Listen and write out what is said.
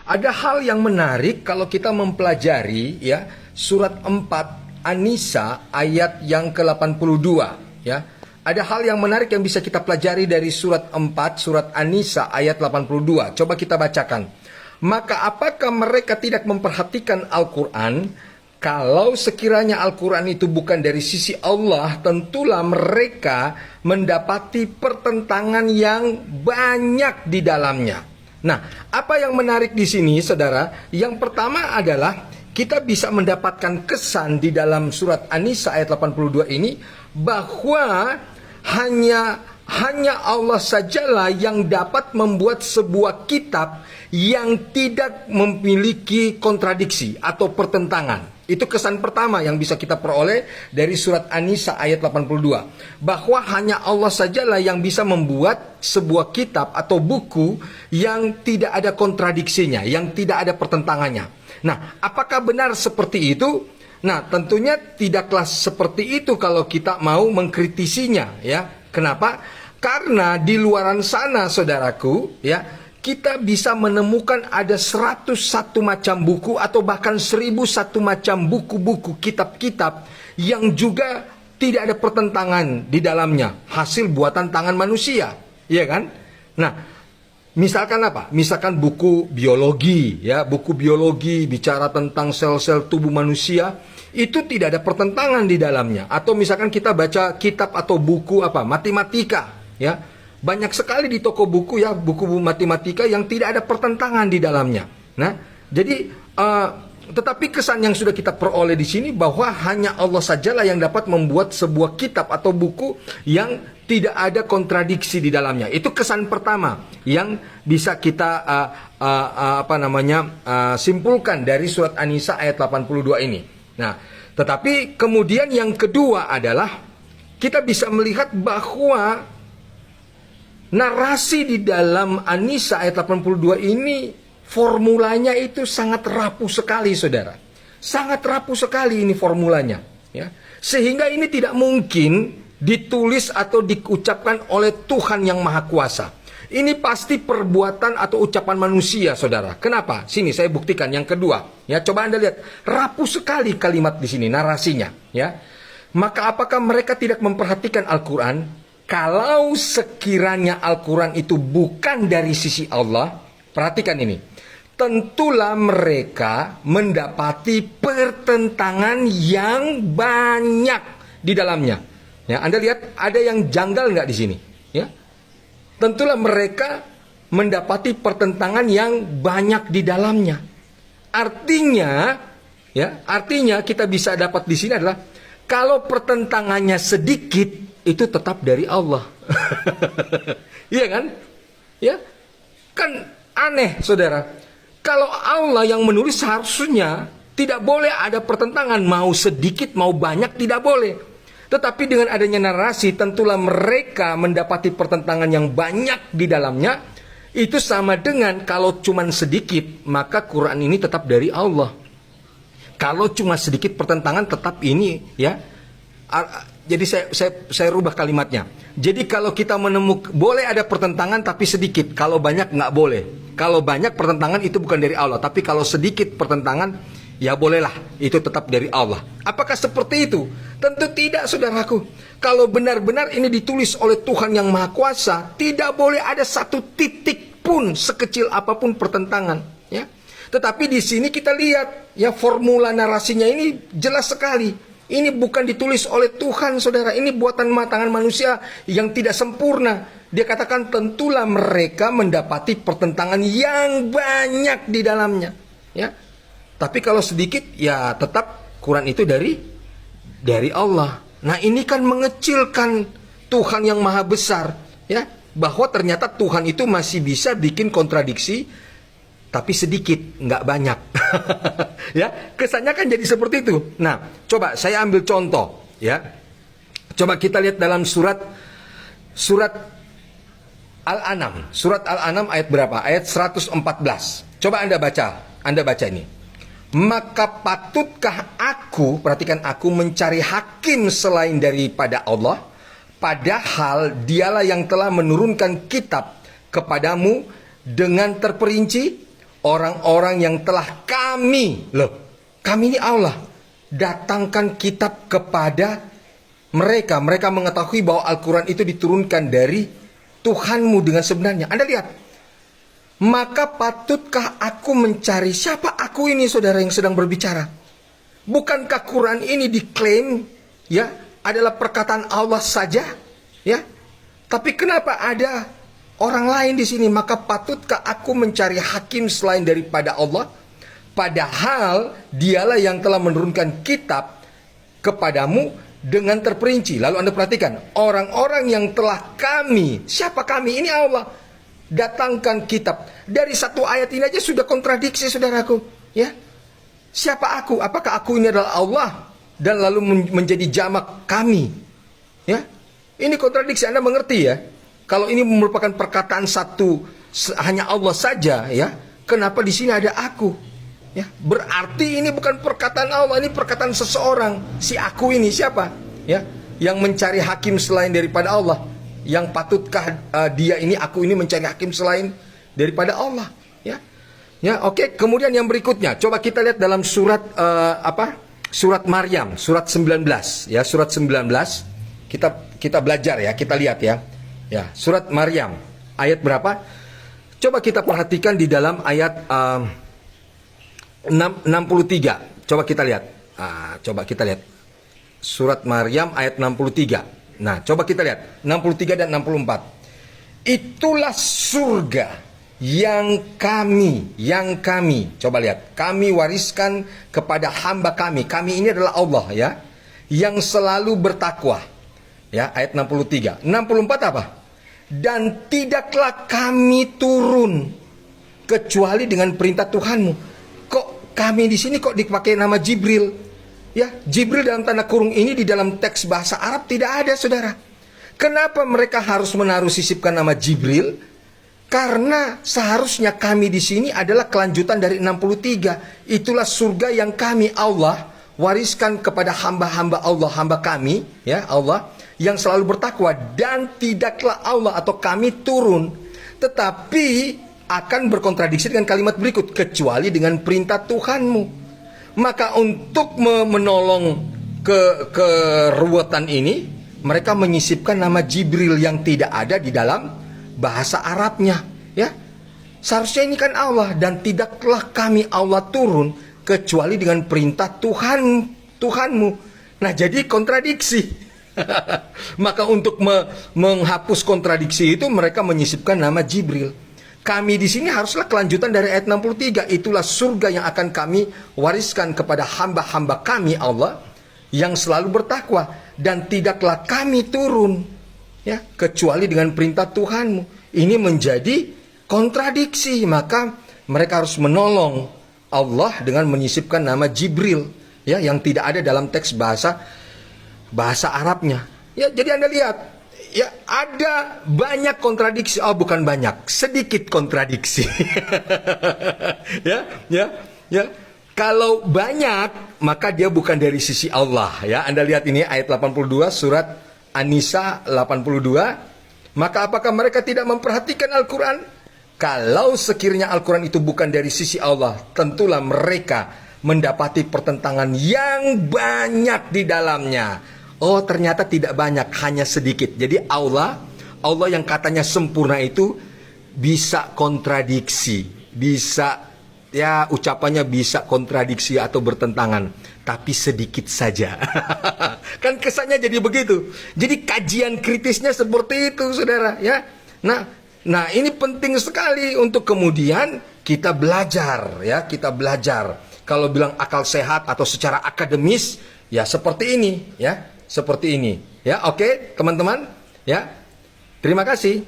Ada hal yang menarik kalau kita mempelajari ya surat 4 An-Nisa ayat yang ke-82 ya. Ada hal yang menarik yang bisa kita pelajari dari surat 4 surat An-Nisa ayat 82. Coba kita bacakan. Maka apakah mereka tidak memperhatikan Al-Quran? Kalau sekiranya Al-Quran itu bukan dari sisi Allah, tentulah mereka mendapati pertentangan yang banyak di dalamnya. Nah, apa yang menarik di sini, saudara? Yang pertama adalah kita bisa mendapatkan kesan di dalam surat An-Nisa ayat 82 ini bahwa hanya Allah sajalah yang dapat membuat sebuah kitab yang tidak memiliki kontradiksi atau pertentangan. Itu kesan pertama yang bisa kita peroleh dari surat An-Nisa ayat 82. Bahwa hanya Allah sajalah yang bisa membuat sebuah kitab atau buku yang tidak ada kontradiksinya, yang tidak ada pertentangannya. Nah, apakah benar seperti itu? Nah, tentunya tidaklah seperti itu kalau kita mau mengkritisinya, ya. Kenapa? Karena di luaran sana, saudaraku, ya, kita bisa menemukan ada 101 macam buku atau bahkan 1001 macam buku-buku, kitab-kitab yang juga tidak ada pertentangan di dalamnya, hasil buatan tangan manusia, ya kan? Nah, misalkan apa? Misalkan buku biologi, ya, buku biologi bicara tentang sel-sel tubuh manusia, itu tidak ada pertentangan di dalamnya. Atau misalkan kita baca kitab atau buku apa? Matematika, ya. Banyak sekali di toko buku ya, buku matematika yang tidak ada pertentangan di dalamnya. Nah, jadi tetapi kesan yang sudah kita peroleh di sini bahwa hanya Allah sajalah yang dapat membuat sebuah kitab atau buku yang tidak ada kontradiksi di dalamnya. Itu kesan pertama yang bisa kita simpulkan dari surat An-Nisa ayat 82 ini. Nah, tetapi kemudian yang kedua adalah kita bisa melihat bahwa narasi di dalam An-Nisa ayat 82 ini formulanya itu sangat rapuh sekali, saudara. Sangat rapuh sekali ini formulanya, ya. Sehingga ini tidak mungkin ditulis atau diucapkan oleh Tuhan yang Maha Kuasa. Ini pasti perbuatan atau ucapan manusia, saudara. Kenapa? Sini saya buktikan yang kedua. Ya, coba Anda lihat, rapuh sekali kalimat di sini narasinya, ya. Maka apakah mereka tidak memperhatikan Al-Quran? Kalau sekiranya Al-Quran itu bukan dari sisi Allah, perhatikan ini, tentulah mereka mendapati pertentangan yang banyak di dalamnya. Ya, Anda lihat ada yang janggal nggak di sini? Ya, tentulah mereka mendapati pertentangan yang banyak di dalamnya. Artinya, ya, artinya kita bisa dapat di sini adalah kalau pertentangannya sedikit, itu tetap dari Allah. Iya kan? Ya. Kan aneh, saudara. Kalau Allah yang menulis seharusnya tidak boleh ada pertentangan, mau sedikit mau banyak tidak boleh. Tetapi dengan adanya narasi tentulah mereka mendapati pertentangan yang banyak di dalamnya. Itu sama dengan kalau cuma sedikit, maka Quran ini tetap dari Allah. Kalau cuma sedikit pertentangan tetap ini, ya. Jadi saya rubah kalimatnya. Jadi kalau kita menemukan boleh ada pertentangan tapi sedikit. Kalau banyak nggak boleh. Kalau banyak pertentangan itu bukan dari Allah. Tapi kalau sedikit pertentangan, ya bolehlah. Itu tetap dari Allah. Apakah seperti itu? Tentu tidak, saudaraku. Kalau benar-benar ini ditulis oleh Tuhan yang Maha Kuasa, tidak boleh ada satu titik pun sekecil apapun pertentangan. Ya. Tetapi di sini kita lihat, ya, formula narasinya ini jelas sekali. Ini bukan ditulis oleh Tuhan, saudara. Ini buatan tangan manusia yang tidak sempurna. Dia katakan tentulah mereka mendapati pertentangan yang banyak di dalamnya. Ya, tapi kalau sedikit, ya tetap Quran itu dari Allah. Nah, ini kan mengecilkan Tuhan yang Maha Besar, ya, bahwa ternyata Tuhan itu masih bisa bikin kontradiksi, tapi sedikit, nggak banyak. Ya, kesannya kan jadi seperti itu. Nah, coba saya ambil contoh, ya. Coba kita lihat dalam surat Al-An'am. Surat Al-An'am ayat berapa? Ayat 114. Coba Anda baca ini. Maka patutkah aku, perhatikan, aku mencari hakim selain daripada Allah, padahal dialah yang telah menurunkan kitab kepadamu dengan terperinci. orang-orang yang telah kami, kami ini Allah, datangkan kitab kepada mereka. Mereka mengetahui bahwa Al-Quran itu diturunkan dari Tuhanmu dengan sebenarnya. Anda lihat, maka patutkah aku mencari siapa aku ini, saudara yang sedang berbicara? Bukankah Quran ini diklaim ya adalah perkataan Allah saja, ya? Tapi kenapa ada orang lain di sini? Maka patutkah aku mencari hakim selain daripada Allah? Padahal dialah yang telah menurunkan kitab kepadamu dengan terperinci. Lalu Anda perhatikan, orang-orang yang telah kami, siapa kami? Ini Allah. Datangkan kitab. Dari satu ayat ini aja sudah kontradiksi, saudaraku, ya. Siapa aku? Apakah aku ini adalah Allah dan lalu menjadi jamak kami? Ya. Ini kontradiksi, Anda mengerti ya? Kalau ini merupakan perkataan satu hanya Allah saja, ya. Kenapa di sini ada aku? Ya, berarti ini bukan perkataan Allah, ini perkataan seseorang. Si aku ini siapa? Ya, yang mencari hakim selain daripada Allah. Yang patutkah dia ini, aku ini mencari hakim selain daripada Allah? Ya, ya, oke. Kemudian yang berikutnya, coba kita lihat dalam surat Surat Maryam, surat 19, ya, surat 19. Kita belajar ya, kita lihat ya. Ya, surat Maryam ayat berapa? Coba kita perhatikan di dalam ayat 63. Coba kita lihat. Coba kita lihat. Surat Maryam ayat 63. Nah, coba kita lihat 63 dan 64. Itulah surga yang kami, coba lihat, kami wariskan kepada hamba kami. Kami ini adalah Allah ya, yang selalu bertakwa. Ya, ayat 63. 64 apa? Dan tidaklah kami turun kecuali dengan perintah Tuhanmu. Kok kami di sini kok dipakai nama Jibril? Ya, Jibril dalam tanda kurung ini di dalam teks bahasa Arab tidak ada, saudara. Kenapa mereka harus menaruh sisipkan nama Jibril? Karena seharusnya kami di sini adalah kelanjutan dari 63. Itulah surga yang kami Allah wariskan kepada hamba-hamba Allah, hamba kami, ya Allah, yang selalu bertakwa. Dan tidaklah Allah atau kami turun, tetapi akan berkontradiksi dengan kalimat berikut, kecuali dengan perintah Tuhanmu. Maka untuk menolong keruwetan ini, mereka menyisipkan nama Jibril yang tidak ada di dalam bahasa Arabnya, ya. Seharusnya ini kan Allah, dan tidaklah kami Allah turun kecuali dengan perintah Tuhanmu. Nah, jadi kontradiksi. Maka untuk menghapus kontradiksi itu mereka menyisipkan nama Jibril. Kami di sini haruslah kelanjutan dari ayat 63. Itulah surga yang akan kami wariskan kepada hamba-hamba kami Allah yang selalu bertakwa, dan tidaklah kami turun ya kecuali dengan perintah Tuhanmu. Ini menjadi kontradiksi. Maka mereka harus menolong Allah dengan menyisipkan nama Jibril ya, yang tidak ada dalam teks bahasa Arabnya. Ya, jadi Anda lihat ya, ada banyak kontradiksi. Oh, bukan banyak, sedikit kontradiksi. Ya. Kalau banyak, maka dia bukan dari sisi Allah ya. Anda lihat ini ayat 82 surat An-Nisa 82. Maka apakah mereka tidak memperhatikan Al-Quran? Kalau sekiranya Al-Quran itu bukan dari sisi Allah, tentulah mereka mendapati pertentangan yang banyak di dalamnya. Oh, ternyata tidak banyak, hanya sedikit. Jadi Allah yang katanya sempurna itu bisa kontradiksi, bisa ya ucapannya bisa kontradiksi atau bertentangan, tapi sedikit saja. Kan kesannya jadi begitu. Jadi kajian kritisnya seperti itu, saudara ya. Nah, ini penting sekali untuk kemudian kita belajar ya, kita belajar. Kalau bilang akal sehat atau secara akademis ya seperti ini ya. Seperti ini ya. Oke, teman-teman ya. Terima kasih.